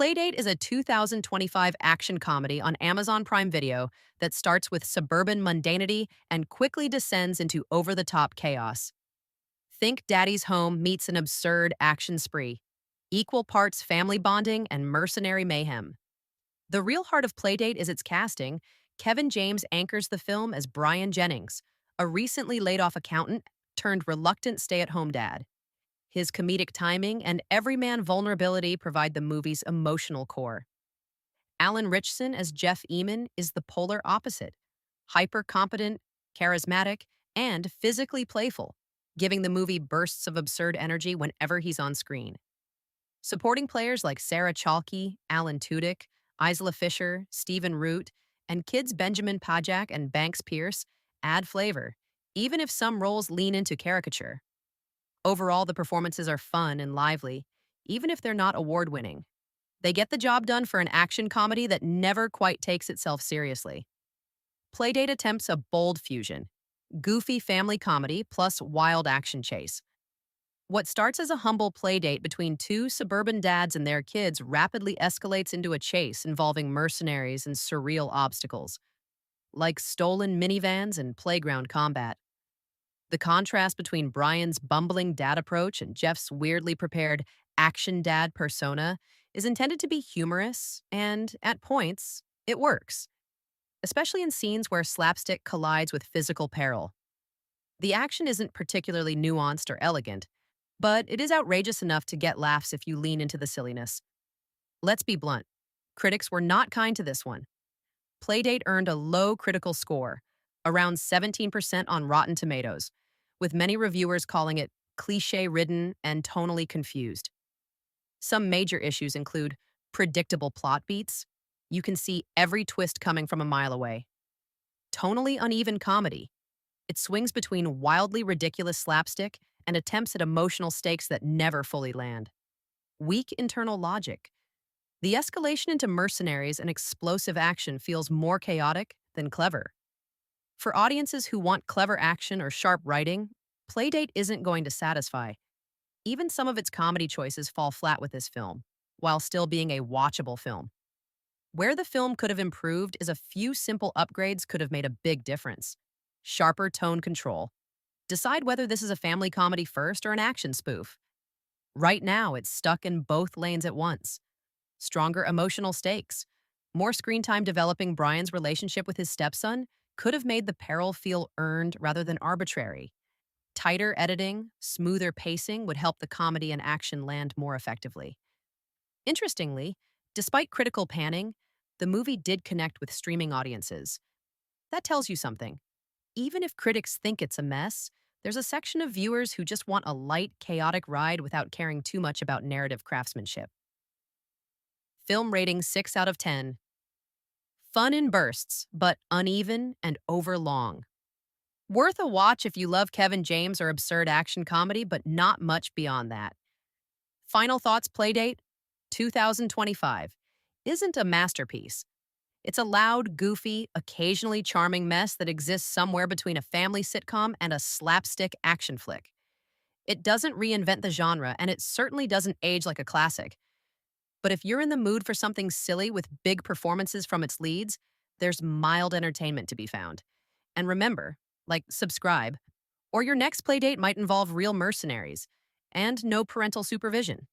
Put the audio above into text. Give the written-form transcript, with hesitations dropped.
Playdate is a 2025 action comedy on Amazon Prime Video that starts with suburban mundanity and quickly descends into over the top chaos. Think Daddy's Home meets an absurd action spree, equal parts family bonding and mercenary mayhem. The real heart of Playdate is its casting. Kevin James anchors the film as Brian Jennings, a recently laid off accountant turned reluctant stay at home dad. His comedic timing and everyman vulnerability provide the movie's emotional core. Alan Ritchson as Jeff Eamon is the polar opposite, hyper competent, charismatic, and physically playful, giving the movie bursts of absurd energy whenever he's on screen. Supporting players like Sarah Chalke, Alan Tudyk, Isla Fisher, Stephen Root, and kids Benjamin Pajak and Banks Pierce add flavor, even if some roles lean into caricature. Overall, the performances are fun and lively, even if they're not award-winning. They get the job done for an action comedy that never quite takes itself seriously. Playdate attempts a bold fusion, goofy family comedy plus wild action chase. What starts as a humble playdate between two suburban dads and their kids rapidly escalates into a chase involving mercenaries and surreal obstacles, like stolen minivans and playground combat. The contrast between Brian's bumbling dad approach and Jeff's weirdly prepared action dad persona is intended to be humorous, and at points, it works, especially in scenes where slapstick collides with physical peril. The action isn't particularly nuanced or elegant, but it is outrageous enough to get laughs if you lean into the silliness. Let's be blunt. Critics were not kind to this one. Playdate earned a low critical score, around 17% on Rotten Tomatoes, with many reviewers calling it cliché-ridden and tonally confused. Some major issues include predictable plot beats. You can see every twist coming from a mile away. Tonally uneven comedy. It swings between wildly ridiculous slapstick and attempts at emotional stakes that never fully land. Weak internal logic. The escalation into mercenaries and explosive action feels more chaotic than clever. For audiences who want clever action or sharp writing, Playdate isn't going to satisfy. Even some of its comedy choices fall flat with this film, while still being a watchable film. Where the film could have improved is a few simple upgrades could have made a big difference. Sharper tone control. Decide whether this is a family comedy first or an action spoof. Right now, it's stuck in both lanes at once. Stronger emotional stakes. More screen time developing Brian's relationship with his stepson could have made the peril feel earned rather than arbitrary. Tighter editing, smoother pacing would help the comedy and action land more effectively. Interestingly, despite critical panning, the movie did connect with streaming audiences. That tells you something. Even if critics think it's a mess, there's a section of viewers who just want a light, chaotic ride without caring too much about narrative craftsmanship. Film rating 6 out of 10. Fun in bursts, but uneven and overlong. Worth a watch if you love Kevin James or absurd action comedy, but not much beyond that. Final thoughts. Playdate 2025 isn't a masterpiece. It's a loud, goofy, occasionally charming mess that exists somewhere between a family sitcom and a slapstick action flick. It doesn't reinvent the genre, and it certainly doesn't age like a classic. But if you're in the mood for something silly with big performances from its leads, there's mild entertainment to be found. And remember, subscribe, or your next playdate might involve real mercenaries and no parental supervision.